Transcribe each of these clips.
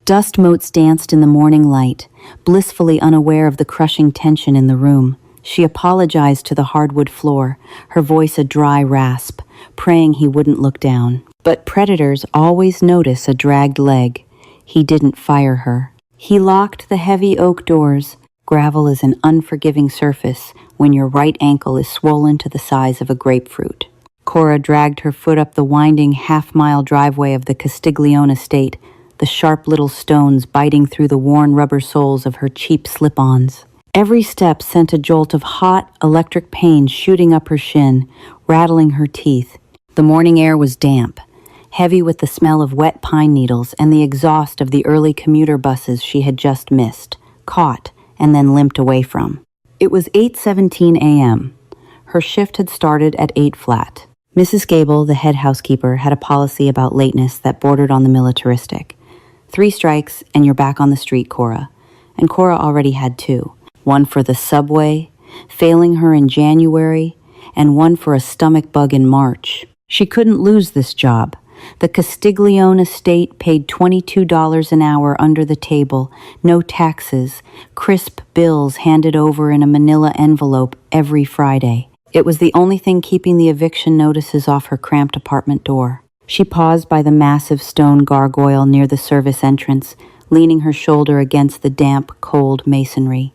Dust motes danced in the morning light, blissfully unaware of the crushing tension in the room. She apologized to the hardwood floor, her voice a dry rasp, praying he wouldn't look down. But predators always notice a dragged leg. He didn't fire her. He locked the heavy oak doors. Gravel is an unforgiving surface when your right ankle is swollen to the size of a grapefruit. Cora dragged her foot up the winding half-mile driveway of the Castiglione estate, the sharp little stones biting through the worn rubber soles of her cheap slip-ons. Every step sent a jolt of hot, electric pain shooting up her shin, rattling her teeth. The morning air was damp, heavy with the smell of wet pine needles and the exhaust of the early commuter buses she had just missed, caught, and then limped away from. It was 8:17 a.m. Her shift had started at 8 flat. Mrs. Gable, the head housekeeper, had a policy about lateness that bordered on the militaristic. 3 strikes and you're back on the street, Cora. And Cora already had 2. One for the subway, failing her in January, and one for a stomach bug in March. She couldn't lose this job. The Castiglione estate paid $22 an hour under the table, no taxes, crisp bills handed over in a manila envelope every Friday. It was the only thing keeping the eviction notices off her cramped apartment door. She paused by the massive stone gargoyle near the service entrance, leaning her shoulder against the damp, cold masonry.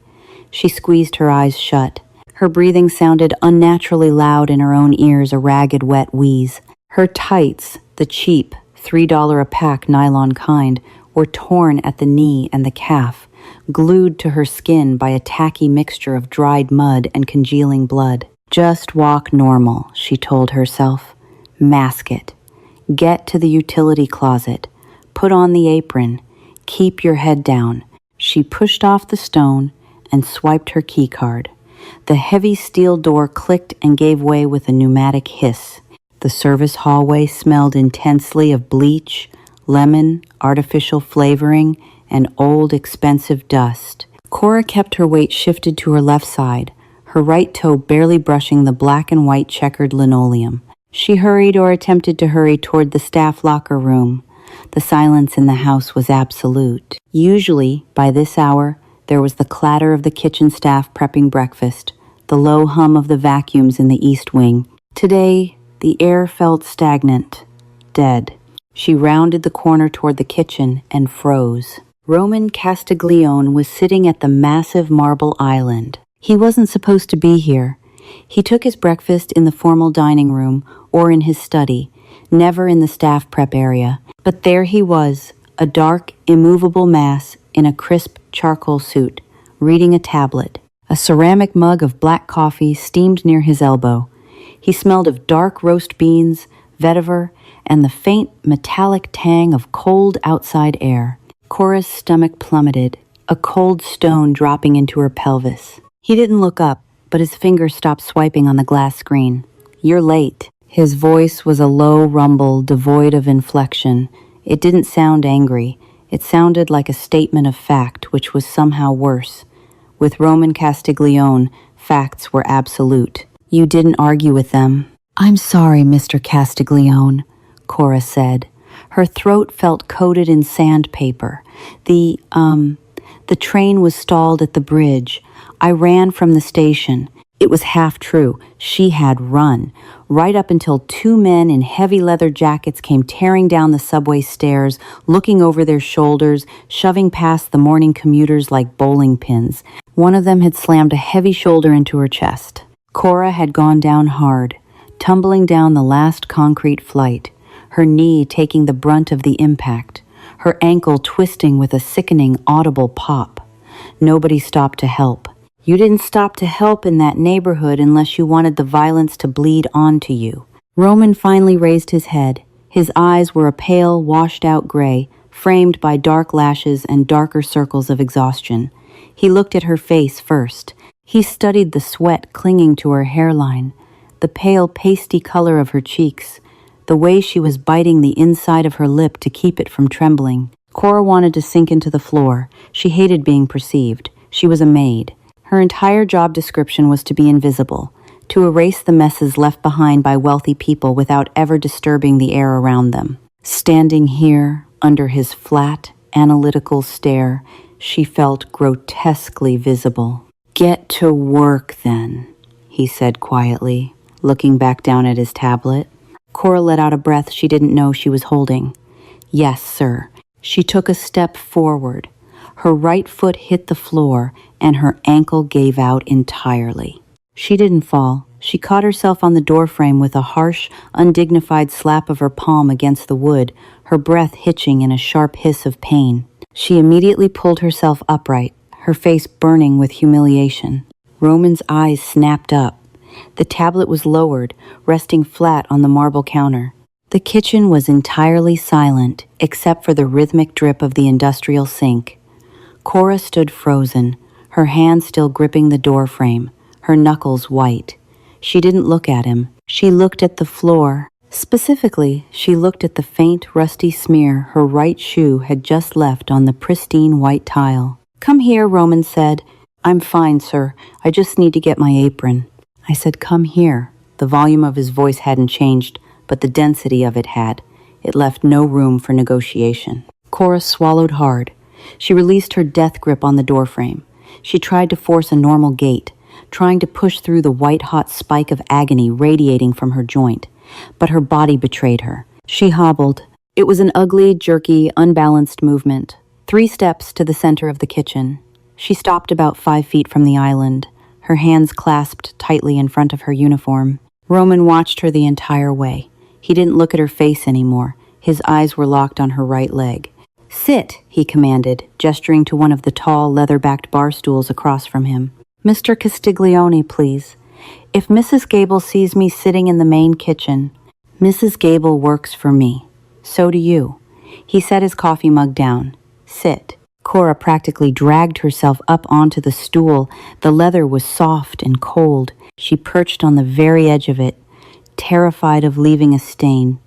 She squeezed her eyes shut. Her breathing sounded unnaturally loud in her own ears, a ragged, wet wheeze. Her tights, the cheap, $3 a pack nylon kind, were torn at the knee and the calf, glued to her skin by a tacky mixture of dried mud and congealing blood. Just walk normal, she told herself. Mask it. Get to the utility closet. Put on the apron. Keep your head down. She pushed off the stone and swiped her keycard. The heavy steel door clicked and gave way with a pneumatic hiss. The service hallway smelled intensely of bleach, lemon, artificial flavoring, and old expensive dust. Cora kept her weight shifted to her left side, her right toe barely brushing the black and white checkered linoleum. She hurried or attempted to hurry toward the staff locker room. The silence in the house was absolute. Usually, by this hour, there was the clatter of the kitchen staff prepping breakfast, the low hum of the vacuums in the east wing. Today, the air felt stagnant, dead. She rounded the corner toward the kitchen and froze. Roman Castiglione was sitting at the massive marble island. He wasn't supposed to be here. He took his breakfast in the formal dining room or in his study, never in the staff prep area. But there he was, a dark, immovable mass in a crisp charcoal suit, reading a tablet. A ceramic mug of black coffee steamed near his elbow. He smelled of dark roast beans, vetiver, and the faint metallic tang of cold outside air. Cora's stomach plummeted, a cold stone dropping into her pelvis. He didn't look up, but his fingers stopped swiping on the glass screen. "You're late." His voice was a low rumble devoid of inflection. It didn't sound angry. It sounded like a statement of fact, which was somehow worse. With Roman Castiglione, facts were absolute. You didn't argue with them. "I'm sorry, Mr. Castiglione," Cora said. Her throat felt coated in sandpaper. The train was stalled at the bridge. I ran from the station. It was half true. She had run, right up until 2 men in heavy leather jackets came tearing down the subway stairs, looking over their shoulders, shoving past the morning commuters like bowling pins. One of them had slammed a heavy shoulder into her chest. Cora had gone down hard, tumbling down the last concrete flight, her knee taking the brunt of the impact, her ankle twisting with a sickening audible pop. Nobody stopped to help. You didn't stop to help in that neighborhood unless you wanted the violence to bleed onto you. Roman finally raised his head. His eyes were a pale, washed-out gray, framed by dark lashes and darker circles of exhaustion. He looked at her face first. He studied the sweat clinging to her hairline, the pale, pasty color of her cheeks, the way she was biting the inside of her lip to keep it from trembling. Cora wanted to sink into the floor. She hated being perceived. She was a maid. Her entire job description was to be invisible, to erase the messes left behind by wealthy people without ever disturbing the air around them. Standing here, under his flat, analytical stare she felt grotesquely visible. "Get to work, then," he said quietly, looking back down at his tablet. Cora let out a breath she didn't know she was holding. "Yes, sir." She took a step forward. Her right foot hit the floor, and her ankle gave out entirely. She didn't fall. She caught herself on the doorframe with a harsh, undignified slap of her palm against the wood, her breath hitching in a sharp hiss of pain. She immediately pulled herself upright, her face burning with humiliation. Roman's eyes snapped up. The tablet was lowered, resting flat on the marble counter. The kitchen was entirely silent, except for the rhythmic drip of the industrial sink. Cora stood frozen, her hand still gripping the doorframe, her knuckles white. She didn't look at him. She looked at the floor. Specifically, she looked at the faint, rusty smear her right shoe had just left on the pristine white tile. "Come here," Roman said. "I'm fine, sir. I just need to get my apron." I said, "Come here." The volume of his voice hadn't changed, but the density of it had. It left no room for negotiation. Cora swallowed hard. She released her death grip on the doorframe. She tried to force a normal gait, trying to push through the white-hot spike of agony radiating from her joint. But her body betrayed her. She hobbled. It was an ugly, jerky, unbalanced movement. 3 steps to the center of the kitchen. She stopped about 5 feet from the island, her hands clasped tightly in front of her uniform. Roman watched her the entire way. He didn't look at her face anymore. His eyes were locked on her right leg. "Sit," he commanded, gesturing to one of the tall, leather-backed bar stools across from him. "Mr. Castiglione, please. If Mrs. Gable sees me sitting in the main kitchen, Mrs. Gable works for me. So do you." He set his coffee mug down. "Sit." Cora practically dragged herself up onto the stool. The leather was soft and cold. She perched on the very edge of it, terrified of leaving a stain,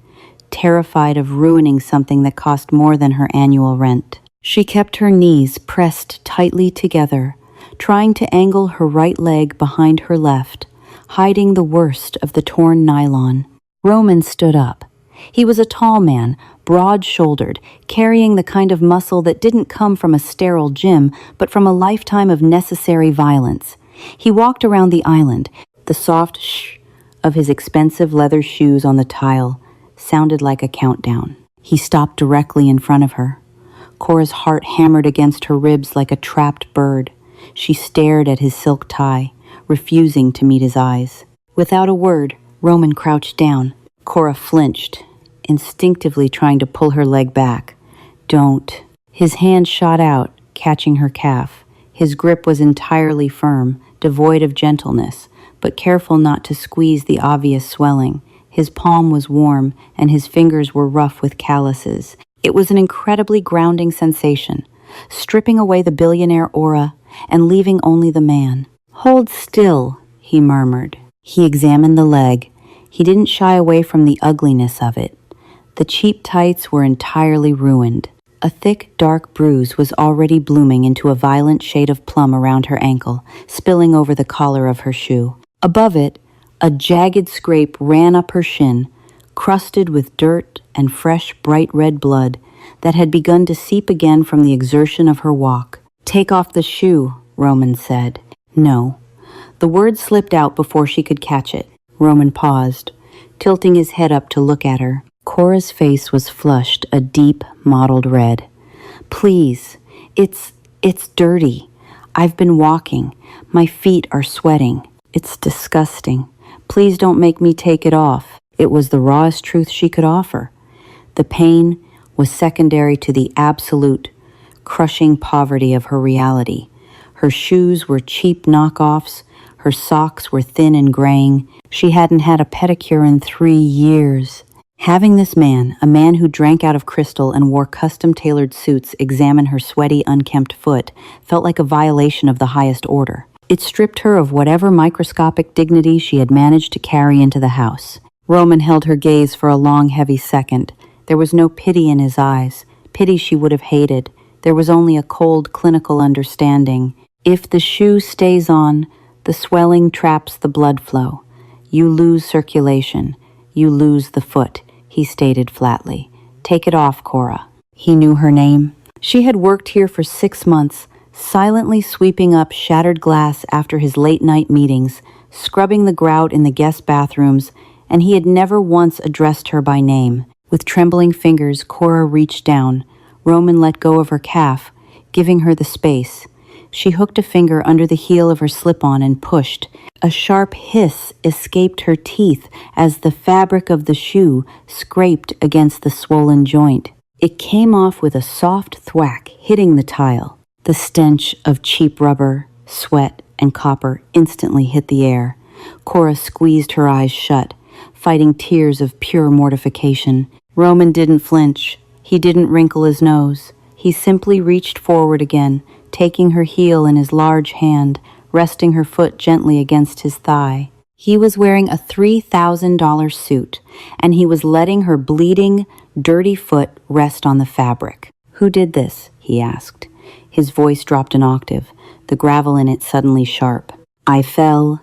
terrified of ruining something that cost more than her annual rent. She kept her knees pressed tightly together, trying to angle her right leg behind her left, hiding the worst of the torn nylon. Roman stood up. He was a tall man, broad-shouldered, carrying the kind of muscle that didn't come from a sterile gym, but from a lifetime of necessary violence. He walked around the island. The soft shh of his expensive leather shoes on the tile sounded like a countdown. He stopped directly in front of her. Cora's heart hammered against her ribs like a trapped bird. She stared at his silk tie, refusing to meet his eyes. Without a word, Roman crouched down. Cora flinched, instinctively trying to pull her leg back. "Don't." His hand shot out, catching her calf. His grip was entirely firm, devoid of gentleness, but careful not to squeeze the obvious swelling. His palm was warm, and his fingers were rough with calluses. It was an incredibly grounding sensation, stripping away the billionaire aura and leaving only the man. "Hold still," he murmured. He examined the leg. He didn't shy away from the ugliness of it. The cheap tights were entirely ruined. A thick, dark bruise was already blooming into a violent shade of plum around her ankle, spilling over the collar of her shoe. Above it, a jagged scrape ran up her shin, crusted with dirt and fresh, bright red blood that had begun to seep again from the exertion of her walk. "Take off the shoe," Roman said. "No." The word slipped out before she could catch it. Roman paused, tilting his head up to look at her. Cora's face was flushed a deep, mottled red. "Please, it's dirty. I've been walking. My feet are sweating. It's disgusting. Please don't make me take it off." It was the rawest truth she could offer. The pain was secondary to the absolute, crushing poverty of her reality. Her shoes were cheap knockoffs. Her socks were thin and graying. She hadn't had a pedicure in 3 years. Having this man, a man who drank out of crystal and wore custom-tailored suits, examine her sweaty, unkempt foot felt like a violation of the highest order. It stripped her of whatever microscopic dignity she had managed to carry into the house. Roman held her gaze for a long, heavy second. There was no pity in his eyes, pity she would have hated. There was only a cold, clinical understanding. If the shoe stays on, the swelling traps the blood flow. You lose circulation. You lose the foot, he stated flatly. "Take it off, Cora." He knew her name. She had worked here for 6 months, silently sweeping up shattered glass after his late-night meetings, scrubbing the grout in the guest bathrooms, and he had never once addressed her by name. With trembling fingers, Cora reached down. Roman let go of her calf, giving her the space. She hooked a finger under the heel of her slip-on and pushed. A sharp hiss escaped her teeth as the fabric of the shoe scraped against the swollen joint. It came off with a soft thwack, hitting the tile. The stench of cheap rubber, sweat, and copper instantly hit the air. Cora squeezed her eyes shut, fighting tears of pure mortification. Roman didn't flinch. He didn't wrinkle his nose. He simply reached forward again, taking her heel in his large hand, resting her foot gently against his thigh. He was wearing a $3,000 suit, and he was letting her bleeding, dirty foot rest on the fabric. "Who did this?" he asked. His voice dropped an octave, the gravel in it suddenly sharp. "I fell."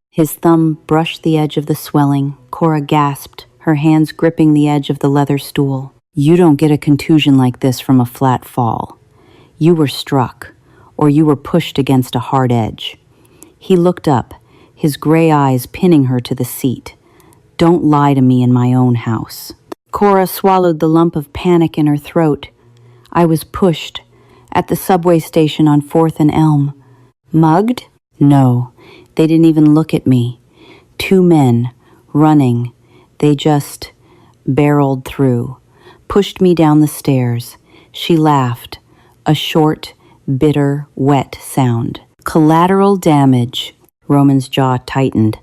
His thumb brushed the edge of the swelling. Cora gasped, her hands gripping the edge of the leather stool. "You don't get a contusion like this from a flat fall. You were struck, or you were pushed against a hard edge." He looked up, his gray eyes pinning her to the seat. "Don't lie to me in my own house." Cora swallowed the lump of panic in her throat. "I was pushed at the subway station on 4th and Elm." "Mugged?" "No, they didn't even look at me. 2 men, running. They just barreled through, pushed me down the stairs." She laughed, a short, bitter, wet sound. "Collateral damage." Roman's jaw tightened.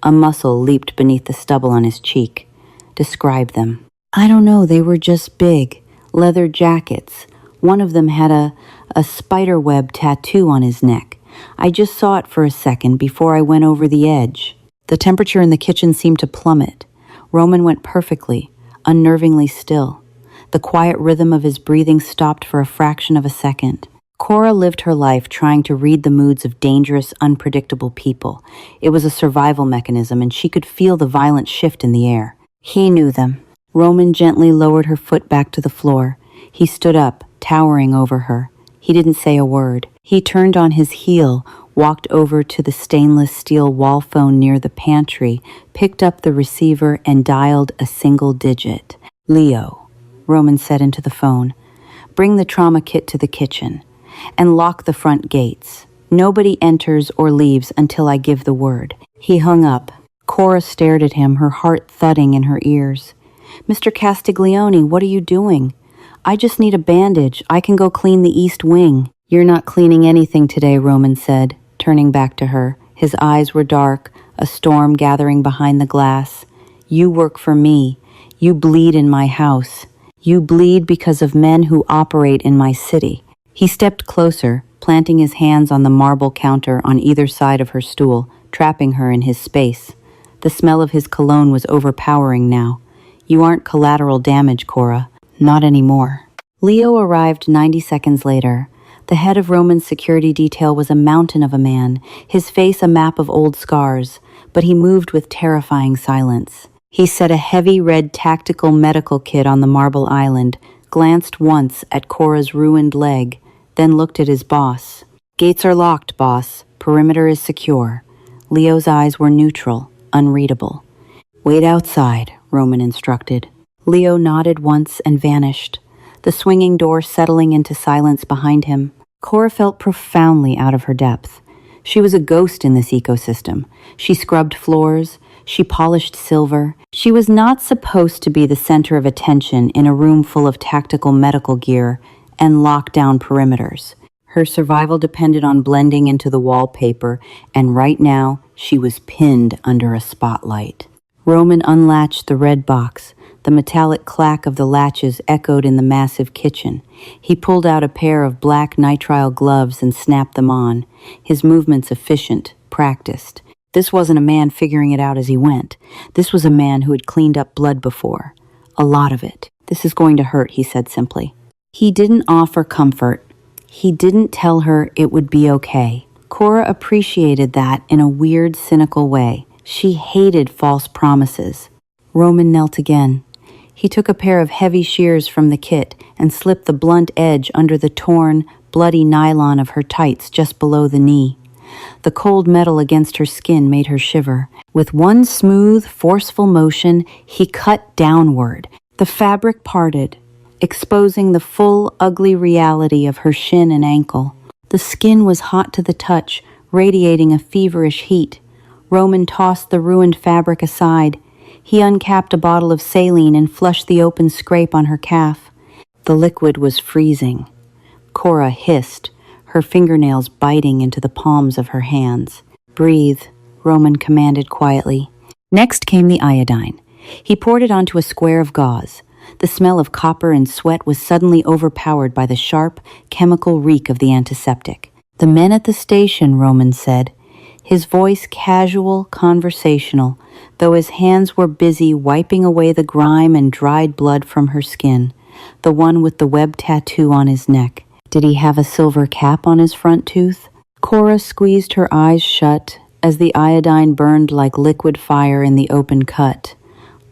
A muscle leaped beneath the stubble on his cheek. "Describe them." "I don't know, they were just big. Leather jackets. One of them had a spiderweb tattoo on his neck. I just saw it for a second before I went over the edge." The temperature in the kitchen seemed to plummet. Roman went perfectly, unnervingly still. The quiet rhythm of his breathing stopped for a fraction of a second. Cora lived her life trying to read the moods of dangerous, unpredictable people. It was a survival mechanism, and she could feel the violent shift in the air. He knew them. Roman gently lowered her foot back to the floor. He stood up, towering over her. He didn't say a word. He turned on his heel, walked over to the stainless steel wall phone near the pantry, picked up the receiver, and dialed a single digit. "Leo," Roman said into the phone, "bring the trauma kit to the kitchen. And lock the front gates. Nobody enters or leaves until I give the word." He hung up. Cora stared at him, her heart thudding in her ears. "Mr. Castiglione, what are you doing?" "I just need a bandage. I can go clean the east wing." "You're not cleaning anything today," Roman said, turning back to her. His eyes were dark, a storm gathering behind the glass. "You work for me. You bleed in my house. You bleed because of men who operate in my city." He stepped closer, planting his hands on the marble counter on either side of her stool, trapping her in his space. The smell of his cologne was overpowering now. "You aren't collateral damage, Cora. Not anymore." Leo arrived 90 seconds later. The head of Roman's security detail was a mountain of a man, his face a map of old scars, but he moved with terrifying silence. He set a heavy red tactical medical kit on the marble island, glanced once at Cora's ruined leg, then looked at his boss. "Gates are locked, boss. Perimeter is secure." Leo's eyes were neutral, unreadable. "Wait outside," Roman instructed. Leo nodded once and vanished, the swinging door settling into silence behind him. Cora felt profoundly out of her depth. She was a ghost in this ecosystem. She scrubbed floors. She polished silver. She was not supposed to be the center of attention in a room full of tactical medical gear and lockdown perimeters. Her survival depended on blending into the wallpaper, and right now she was pinned under a spotlight. Roman unlatched the red box. The metallic clack of the latches echoed in the massive kitchen. He pulled out a pair of black nitrile gloves and snapped them on, his movements efficient, practiced. This wasn't a man figuring it out as he went. This was a man who had cleaned up blood before. A lot of it. "This is going to hurt," he said simply. He didn't offer comfort. He didn't tell her it would be okay. Cora appreciated that in a weird, cynical way. She hated false promises. Roman knelt again. He took a pair of heavy shears from the kit and slipped the blunt edge under the torn, bloody nylon of her tights just below the knee. The cold metal against her skin made her shiver. With one smooth, forceful motion, he cut downward. The fabric parted, exposing the full, ugly reality of her shin and ankle. The skin was hot to the touch, radiating a feverish heat. Roman tossed the ruined fabric aside. He uncapped a bottle of saline and flushed the open scrape on her calf. The liquid was freezing. Cora hissed, her fingernails biting into the palms of her hands. "Breathe," Roman commanded quietly. Next came the iodine. He poured it onto a square of gauze. The smell of copper and sweat was suddenly overpowered by the sharp, chemical reek of the antiseptic. "The men at the station," Roman said, his voice casual, conversational, though his hands were busy wiping away the grime and dried blood from her skin. The one with the web tattoo on his neck. Did he have a silver cap on his front tooth? Cora squeezed her eyes shut as the iodine burned like liquid fire in the open cut.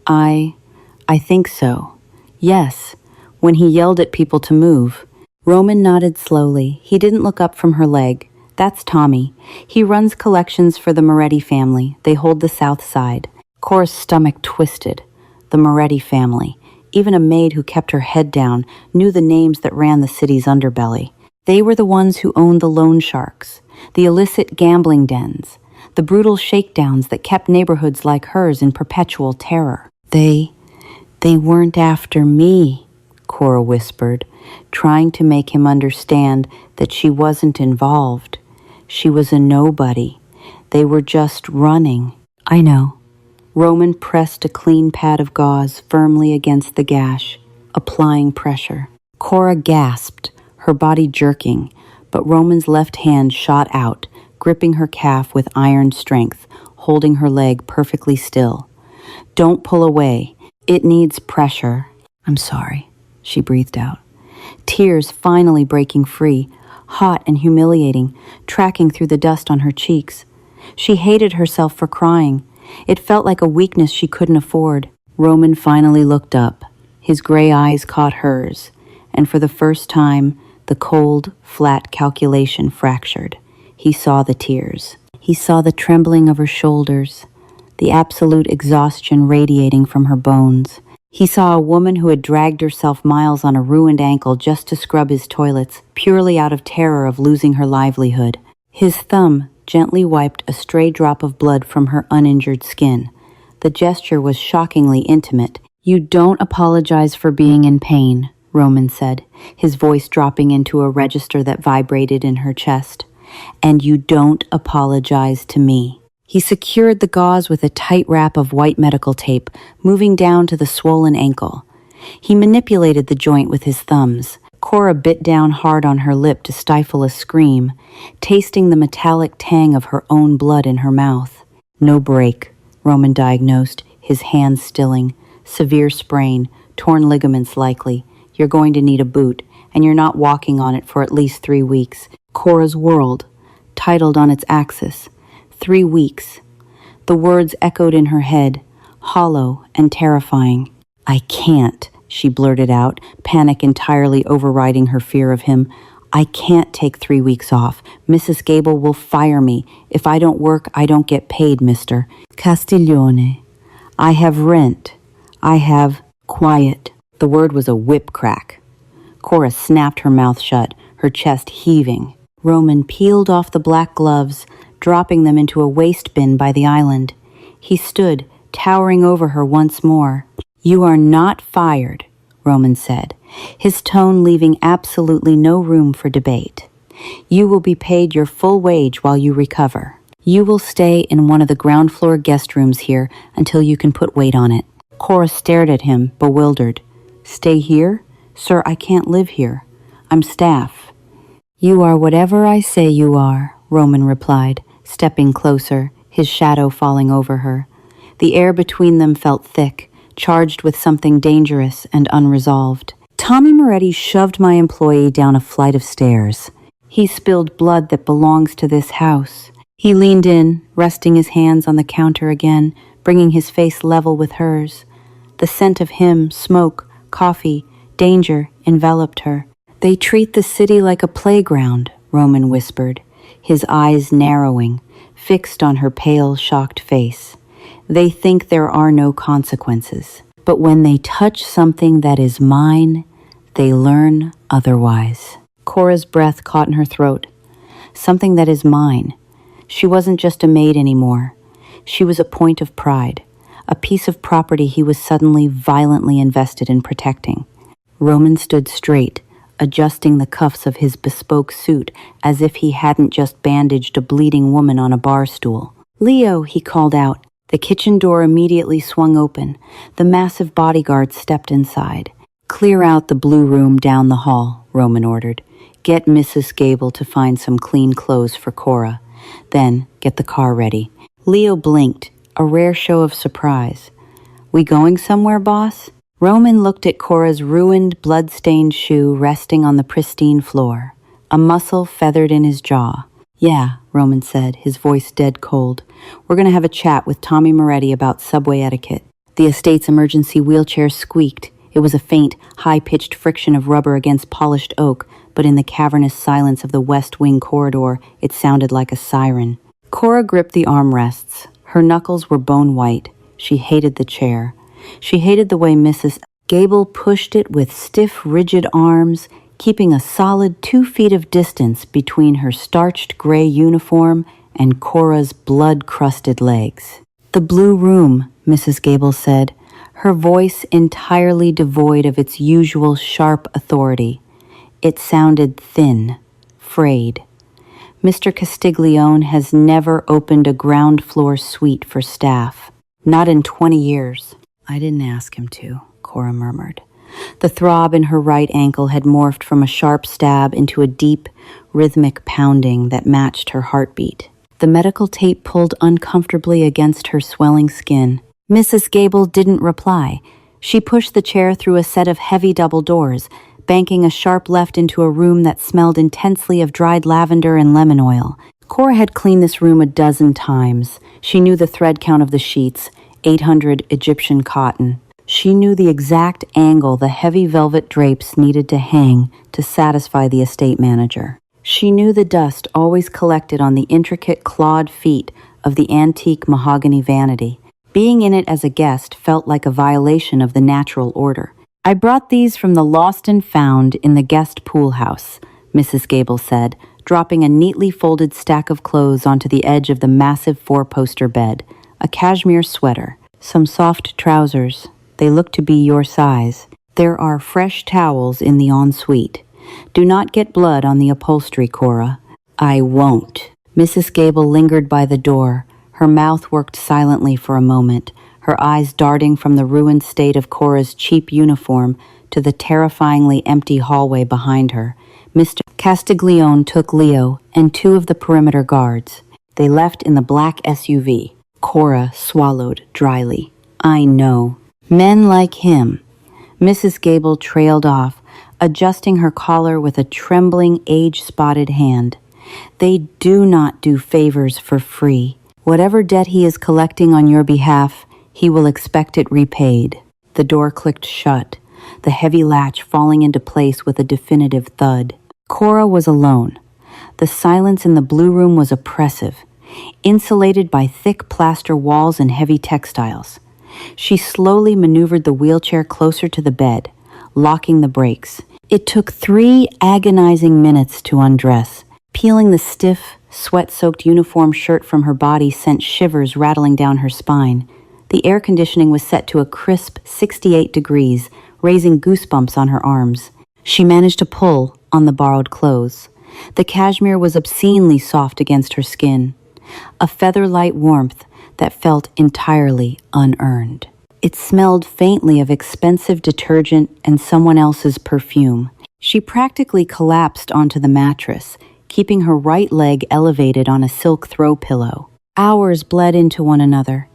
I think so. Yes, when he yelled at people to move." Roman nodded slowly. He didn't look up from her leg. "That's Tommy. He runs collections for the Moretti family. They hold the South Side." Cora's stomach twisted. The Moretti family. Even a maid who kept her head down knew the names that ran the city's underbelly. They were the ones who owned the loan sharks, the illicit gambling dens, the brutal shakedowns that kept neighborhoods like hers in perpetual terror. They weren't after me," Cora whispered, trying to make him understand that she wasn't involved. She was a nobody. They were just running. "I know." Roman pressed a clean pad of gauze firmly against the gash, applying pressure. Cora gasped, her body jerking, but Roman's left hand shot out, gripping her calf with iron strength, holding her leg perfectly still. "Don't pull away. It needs pressure." "I'm sorry," she breathed out. Tears finally breaking free, hot and humiliating, tracking through the dust on her cheeks. She hated herself for crying. It felt like a weakness she couldn't afford. Roman finally looked up. His gray eyes caught hers, and for the first time, the cold, flat calculation fractured. He saw the tears. He saw the trembling of her shoulders, the absolute exhaustion radiating from her bones. He saw a woman who had dragged herself miles on a ruined ankle just to scrub his toilets, purely out of terror of losing her livelihood. His thumb gently wiped a stray drop of blood from her uninjured skin. The gesture was shockingly intimate. "You don't apologize for being in pain," Roman said, his voice dropping into a register that vibrated in her chest. "And you don't apologize to me." He secured the gauze with a tight wrap of white medical tape, moving down to the swollen ankle. He manipulated the joint with his thumbs. Cora bit down hard on her lip to stifle a scream, tasting the metallic tang of her own blood in her mouth. "No break," Roman diagnosed, his hands stilling. "Severe sprain, torn ligaments likely. You're going to need a boot, and you're not walking on it for at least 3 weeks." Cora's world, titled on its axis. 3 weeks. The words echoed in her head, hollow and terrifying. "I can't," she blurted out, panic entirely overriding her fear of him. "I can't take 3 weeks off. Mrs. Gable will fire me. If I don't work, I don't get paid, Mr. Castiglione. I have rent. I have quiet." The word was a whip crack. Cora snapped her mouth shut, her chest heaving. Roman peeled off the black gloves, dropping them into a waste bin by the island. He stood, towering over her once more. "You are not fired," Roman said, his tone leaving absolutely no room for debate. "You will be paid your full wage while you recover. You will stay in one of the ground floor guest rooms here until you can put weight on it." Cora stared at him, bewildered. "Stay here? Sir, I can't live here. I'm staff." "You are whatever I say you are," Roman replied, stepping closer, his shadow falling over her. The air between them felt thick, charged with something dangerous and unresolved. "Tommy Moretti shoved my employee down a flight of stairs. He spilled blood that belongs to this house." He leaned in, resting his hands on the counter again, bringing his face level with hers. The scent of him, smoke, coffee, danger enveloped her. "They treat the city like a playground," Roman whispered, his eyes narrowing, fixed on her pale, shocked face. "They think there are no consequences. But when they touch something that is mine, they learn otherwise." Cora's breath caught in her throat. Something that is mine. She wasn't just a maid anymore. She was a point of pride, a piece of property he was suddenly violently invested in protecting. Roman stood straight, adjusting the cuffs of his bespoke suit as if he hadn't just bandaged a bleeding woman on a bar stool. "Leo," he called out. The kitchen door immediately swung open. The massive bodyguard stepped inside. "Clear out the blue room down the hall," Roman ordered. "Get Mrs. Gable to find some clean clothes for Cora. Then get the car ready." Leo blinked, a rare show of surprise. "We going somewhere, boss?" Roman looked at Cora's ruined, blood-stained shoe resting on the pristine floor. A muscle feathered in his jaw. "Yeah," Roman said, his voice dead cold. "We're going to have a chat with Tommy Moretti about subway etiquette." The estate's emergency wheelchair squeaked. It was a faint, high-pitched friction of rubber against polished oak, but in the cavernous silence of the West Wing corridor, it sounded like a siren. Cora gripped the armrests. Her knuckles were bone-white. She hated the chair. She hated the way Mrs. Gable pushed it with stiff, rigid arms, keeping a solid 2 feet of distance between her starched gray uniform and Cora's blood-crusted legs. "The blue room," Mrs. Gable said, her voice entirely devoid of its usual sharp authority. It sounded thin, frayed. "Mr. Castiglione has never opened a ground-floor suite for staff. Not in 20 years. "I didn't ask him to," Cora murmured. The throb in her right ankle had morphed from a sharp stab into a deep, rhythmic pounding that matched her heartbeat. The medical tape pulled uncomfortably against her swelling skin. Mrs. Gable didn't reply. She pushed the chair through a set of heavy double doors, banking a sharp left into a room that smelled intensely of dried lavender and lemon oil. Cora had cleaned this room a dozen times. She knew the thread count of the sheets, 800 Egyptian cotton. She knew the exact angle the heavy velvet drapes needed to hang to satisfy the estate manager. She knew the dust always collected on the intricate clawed feet of the antique mahogany vanity. Being in it as a guest felt like a violation of the natural order. "I brought these from the lost and found in the guest pool house," Mrs. Gable said, dropping a neatly folded stack of clothes onto the edge of the massive four-poster bed. A cashmere sweater, some soft trousers. They look to be your size. There are fresh towels in the ensuite. Do not get blood on the upholstery, Cora. "I won't." Mrs. Gable lingered by the door. Her mouth worked silently for a moment, her eyes darting from the ruined state of Cora's cheap uniform to the terrifyingly empty hallway behind her. Mr. Castiglione took Leo and 2 of the perimeter guards. They left in the black SUV. Cora swallowed dryly. "I know. Men like him." Mrs. Gable trailed off, adjusting her collar with a trembling, age-spotted hand. "They do not do favors for free. Whatever debt he is collecting on your behalf, he will expect it repaid." The door clicked shut, the heavy latch falling into place with a definitive thud. Cora was alone. The silence in the blue room was oppressive, insulated by thick plaster walls and heavy textiles. She slowly maneuvered the wheelchair closer to the bed, locking the brakes. It took 3 agonizing minutes to undress. Peeling the stiff, sweat-soaked uniform shirt from her body sent shivers rattling down her spine. The air conditioning was set to a crisp 68 degrees, raising goosebumps on her arms. She managed to pull on the borrowed clothes. The cashmere was obscenely soft against her skin, a feather-light warmth that felt entirely unearned. It smelled faintly of expensive detergent and someone else's perfume. She practically collapsed onto the mattress, keeping her right leg elevated on a silk throw pillow. Hours bled into one another.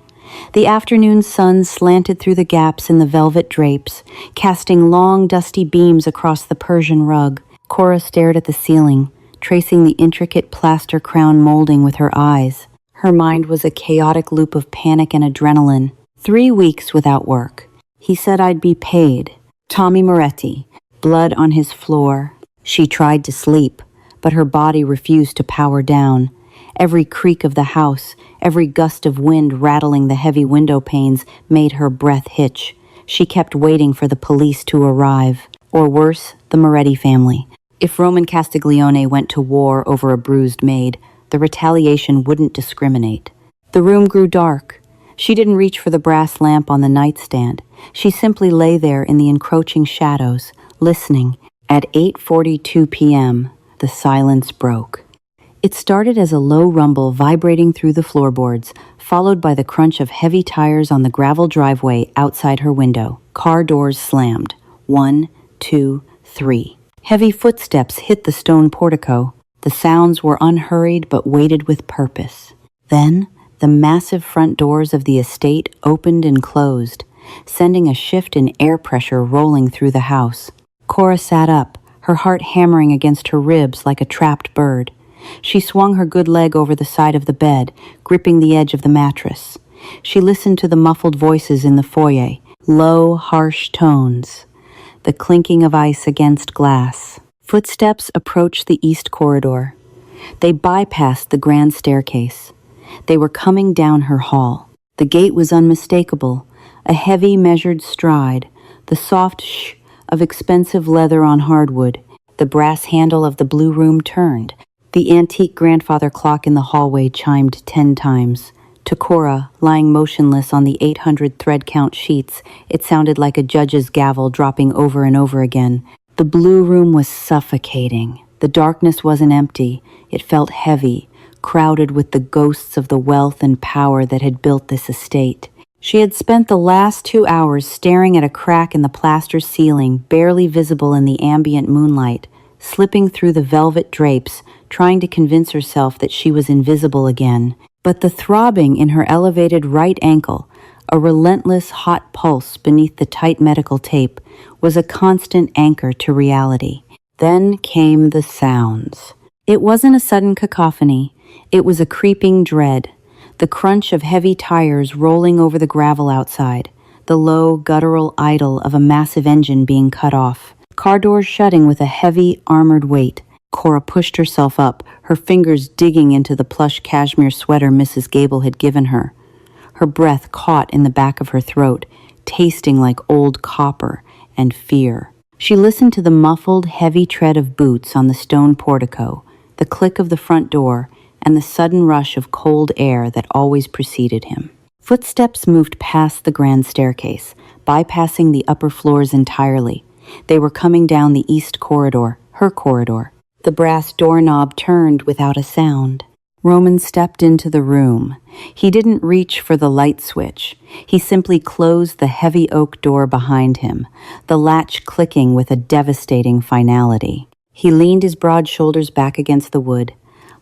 The afternoon sun slanted through the gaps in the velvet drapes, casting long, dusty beams across the Persian rug. Cora stared at the ceiling, tracing the intricate plaster crown molding with her eyes. Her mind was a chaotic loop of panic and adrenaline. 3 weeks without work. He said I'd be paid. Tommy Moretti, blood on his floor. She tried to sleep, but her body refused to power down. Every creak of the house, every gust of wind rattling the heavy window panes made her breath hitch. She kept waiting for the police to arrive, or worse, the Moretti family. If Roman Castiglione went to war over a bruised maid, the retaliation wouldn't discriminate. The room grew dark. She didn't reach for the brass lamp on the nightstand. She simply lay there in the encroaching shadows, listening. At 8:42 p.m., the silence broke. It started as a low rumble vibrating through the floorboards, followed by the crunch of heavy tires on the gravel driveway outside her window. Car doors slammed. 1, 2, 3. Heavy footsteps hit the stone portico. The sounds were unhurried but weighted with purpose. Then, the massive front doors of the estate opened and closed, sending a shift in air pressure rolling through the house. Cora sat up, her heart hammering against her ribs like a trapped bird. She swung her good leg over the side of the bed, gripping the edge of the mattress. She listened to the muffled voices in the foyer, low, harsh tones, the clinking of ice against glass. Footsteps approached the east corridor. They bypassed the grand staircase. They were coming down her hall. The gate was unmistakable, a heavy, measured stride, the soft shh of expensive leather on hardwood. The brass handle of the blue room turned. The antique grandfather clock in the hallway chimed 10 times. To Cora, lying motionless on the 800 thread count sheets, it sounded like a judge's gavel dropping over and over again. The blue room was suffocating. The darkness wasn't empty. It felt heavy, crowded with the ghosts of the wealth and power that had built this estate. She had spent the last 2 hours staring at a crack in the plaster ceiling, barely visible in the ambient moonlight, slipping through the velvet drapes, trying to convince herself that she was invisible again. But the throbbing in her elevated right ankle, a relentless hot pulse beneath the tight medical tape, was a constant anchor to reality. Then came the sounds. It wasn't a sudden cacophony. It was a creeping dread. The crunch of heavy tires rolling over the gravel outside, the low, guttural idle of a massive engine being cut off, car doors shutting with a heavy, armored weight. Cora pushed herself up, her fingers digging into the plush cashmere sweater Mrs. Gable had given her. Her breath caught in the back of her throat, tasting like old copper and fear. She listened to the muffled, heavy tread of boots on the stone portico, the click of the front door, and the sudden rush of cold air that always preceded him. Footsteps moved past the grand staircase, bypassing the upper floors entirely. They were coming down the east corridor, her corridor. The brass doorknob turned without a sound. Roman stepped into the room. He didn't reach for the light switch. He simply closed the heavy oak door behind him, the latch clicking with a devastating finality. He leaned his broad shoulders back against the wood,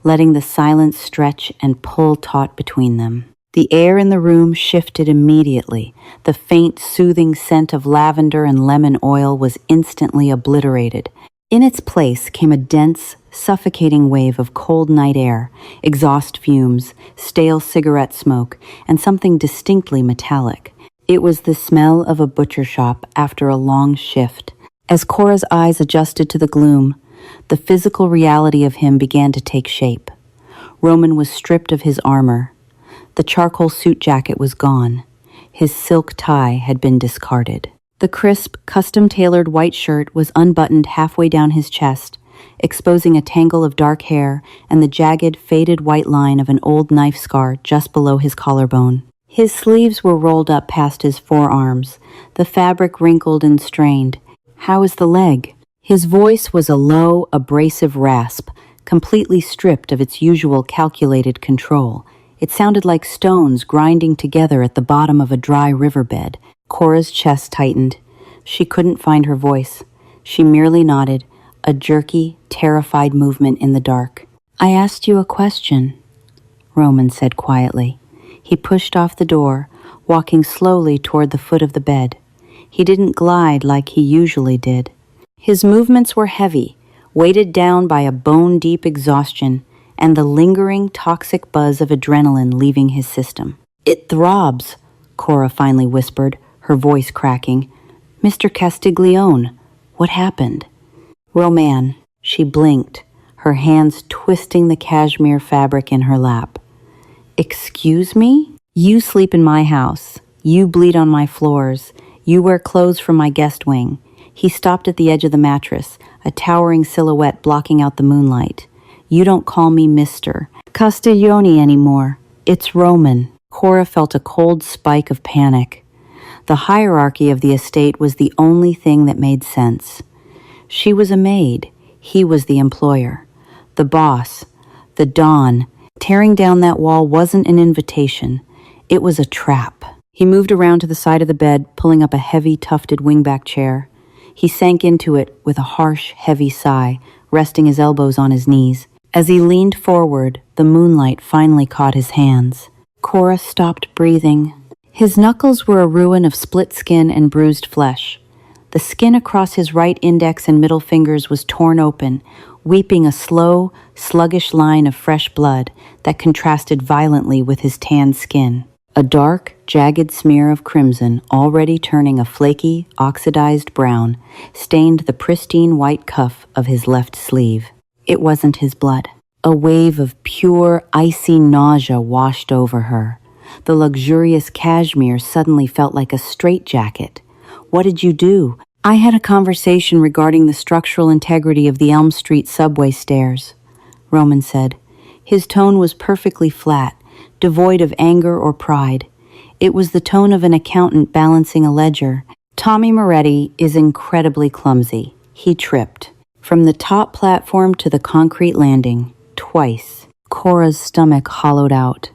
letting the silence stretch and pull taut between them. The air in the room shifted immediately. The faint, soothing scent of lavender and lemon oil was instantly obliterated. In its place came a dense, suffocating wave of cold night air, exhaust fumes, stale cigarette smoke, and something distinctly metallic. It was the smell of a butcher shop after a long shift. As Cora's eyes adjusted to the gloom, the physical reality of him began to take shape. Roman was stripped of his armor. The charcoal suit jacket was gone. His silk tie had been discarded. The crisp, custom-tailored white shirt was unbuttoned halfway down his chest, exposing a tangle of dark hair and the jagged, faded white line of an old knife scar just below his collarbone. His sleeves were rolled up past his forearms, the fabric wrinkled and strained. "How is the leg?" His voice was a low, abrasive rasp, completely stripped of its usual calculated control. It sounded like stones grinding together at the bottom of a dry riverbed. Cora's chest tightened. She couldn't find her voice. She merely nodded, a jerky, terrified movement in the dark. "I asked you a question," Roman said quietly. He pushed off the door, walking slowly toward the foot of the bed. He didn't glide like he usually did. His movements were heavy, weighted down by a bone-deep exhaustion and the lingering, toxic buzz of adrenaline leaving his system. "It throbs," Cora finally whispered, her voice cracking. "Mr. Castiglione, what happened?" "Roman." She blinked, her hands twisting the cashmere fabric in her lap. "Excuse me? You sleep in my house. You bleed on my floors. You wear clothes from my guest wing." He stopped at the edge of the mattress, a towering silhouette blocking out the moonlight. "You don't call me Mr. Castiglione anymore. It's Roman." Cora felt a cold spike of panic. The hierarchy of the estate was the only thing that made sense. She was a maid. He was the employer. The boss. The Don. Tearing down that wall wasn't an invitation. It was a trap. He moved around to the side of the bed, pulling up a heavy, tufted wingback chair. He sank into it with a harsh, heavy sigh, resting his elbows on his knees. As he leaned forward, the moonlight finally caught his hands. Cora stopped breathing. His knuckles were a ruin of split skin and bruised flesh. The skin across his right index and middle fingers was torn open, weeping a slow, sluggish line of fresh blood that contrasted violently with his tanned skin. A dark, jagged smear of crimson, already turning a flaky, oxidized brown, stained the pristine white cuff of his left sleeve. It wasn't his blood. A wave of pure, icy nausea washed over her. The luxurious cashmere suddenly felt like a straitjacket. "What did you do?" "I had a conversation regarding the structural integrity of the Elm Street subway stairs," Roman said. His tone was perfectly flat, devoid of anger or pride. It was the tone of an accountant balancing a ledger. Tommy Moretti is incredibly clumsy. He tripped. From the top platform to the concrete landing, twice. Cora's stomach hollowed out.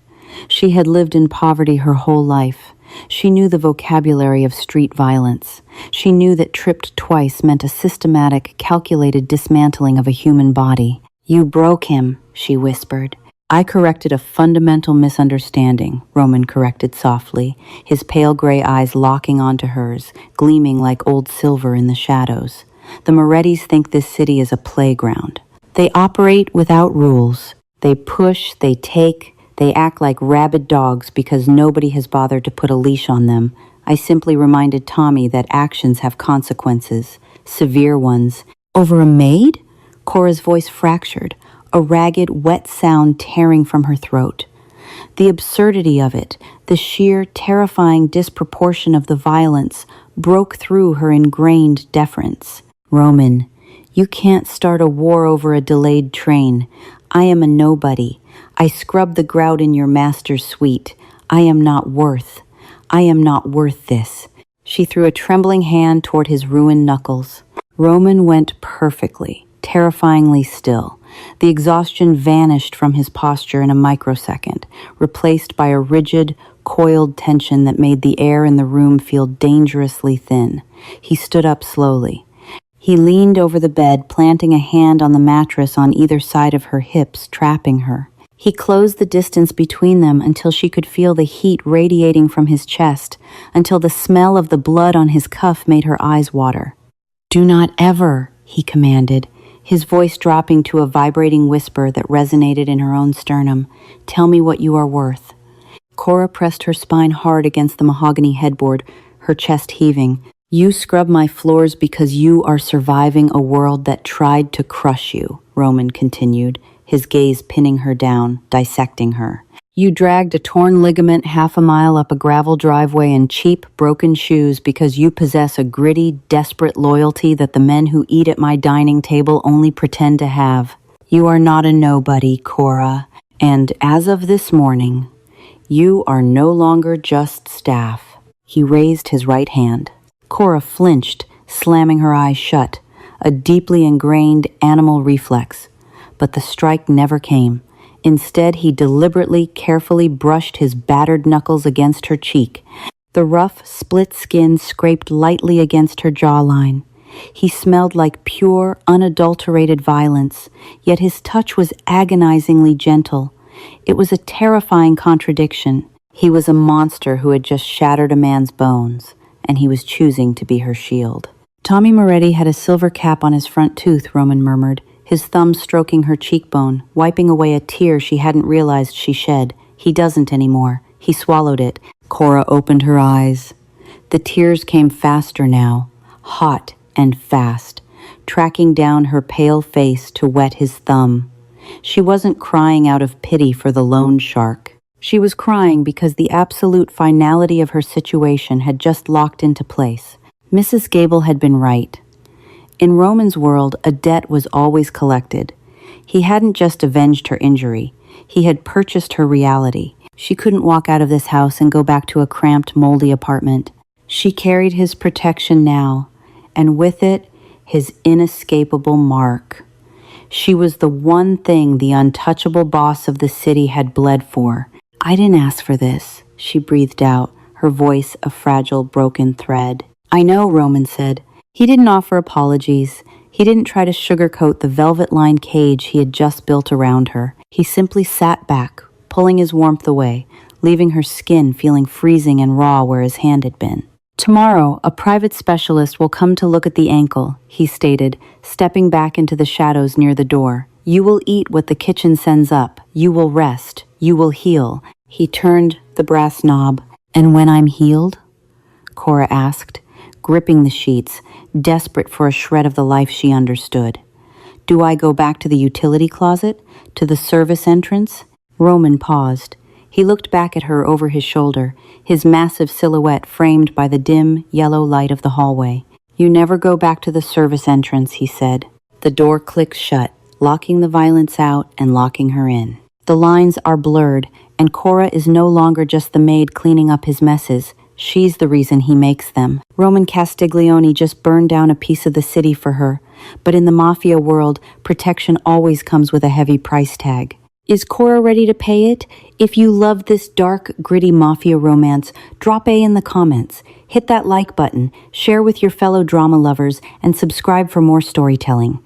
She had lived in poverty her whole life. She knew the vocabulary of street violence. She knew that tripped twice meant a systematic, calculated dismantling of a human body. "You broke him," she whispered. "I corrected a fundamental misunderstanding," Roman corrected softly, his pale gray eyes locking onto hers, gleaming like old silver in the shadows. "The Morettis think this city is a playground. They operate without rules. They push, they take, they act like rabid dogs because nobody has bothered to put a leash on them. I simply reminded Tommy that actions have consequences, severe ones." "Over a maid?" Cora's voice fractured, a ragged, wet sound tearing from her throat. The absurdity of it, the sheer, terrifying disproportion of the violence, broke through her ingrained deference. "Roman, you can't start a war over a delayed train. I am a nobody. I scrub the grout in your master's suite. I am not worth this." She threw a trembling hand toward his ruined knuckles. Roman went perfectly, terrifyingly still. The exhaustion vanished from his posture in a microsecond, replaced by a rigid, coiled tension that made the air in the room feel dangerously thin. He stood up slowly. He leaned over the bed, planting a hand on the mattress on either side of her hips, trapping her. He closed the distance between them until she could feel the heat radiating from his chest, until the smell of the blood on his cuff made her eyes water. "Do not ever," he commanded, his voice dropping to a vibrating whisper that resonated in her own sternum. "Tell me what you are worth." Cora pressed her spine hard against the mahogany headboard, her chest heaving. "You scrub my floors because you are surviving a world that tried to crush you," Roman continued, his gaze pinning her down, dissecting her. "You dragged a torn ligament half a mile up a gravel driveway in cheap, broken shoes because you possess a gritty, desperate loyalty that the men who eat at my dining table only pretend to have. You are not a nobody, Cora, and as of this morning, you are no longer just staff." He raised his right hand. Cora flinched, slamming her eyes shut, a deeply ingrained animal reflex. But the strike never came. Instead, he deliberately, carefully brushed his battered knuckles against her cheek. The rough, split skin scraped lightly against her jawline. He smelled like pure, unadulterated violence, yet his touch was agonizingly gentle. It was a terrifying contradiction. He was a monster who had just shattered a man's bones, and he was choosing to be her shield. "Tommy Moretti had a silver cap on his front tooth," Roman murmured, his thumb stroking her cheekbone, wiping away a tear she hadn't realized she shed. "He doesn't anymore. He swallowed it." Cora opened her eyes. The tears came faster now, hot and fast, tracking down her pale face to wet his thumb. She wasn't crying out of pity for the loan shark. She was crying because the absolute finality of her situation had just locked into place. Mrs. Gable had been right. In Roman's world, a debt was always collected. He hadn't just avenged her injury. He had purchased her reality. She couldn't walk out of this house and go back to a cramped, moldy apartment. She carried his protection now, and with it, his inescapable mark. She was the one thing the untouchable boss of the city had bled for. "I didn't ask for this," she breathed out, her voice a fragile, broken thread. "I know," Roman said. He didn't offer apologies. He didn't try to sugarcoat the velvet-lined cage he had just built around her. He simply sat back, pulling his warmth away, leaving her skin feeling freezing and raw where his hand had been. "Tomorrow, a private specialist will come to look at the ankle," he stated, stepping back into the shadows near the door. "You will eat what the kitchen sends up. You will rest. You will heal." He turned the brass knob. "And when I'm healed?" Cora asked, gripping the sheets, desperate for a shred of the life she understood. "Do I go back to the utility closet? To the service entrance?" Roman paused. He looked back at her over his shoulder, his massive silhouette framed by the dim, yellow light of the hallway. "You never go back to the service entrance," he said. The door clicked shut, locking the violence out and locking her in. The lines are blurred, and Cora is no longer just the maid cleaning up his messes. She's the reason he makes them. Roman Castiglione just burned down a piece of the city for her, but in the Mafia world, protection always comes with a heavy price tag. Is Cora ready to pay it? If you love this dark, gritty Mafia romance, drop A in the comments. Hit that like button, share with your fellow drama lovers, and subscribe for more storytelling.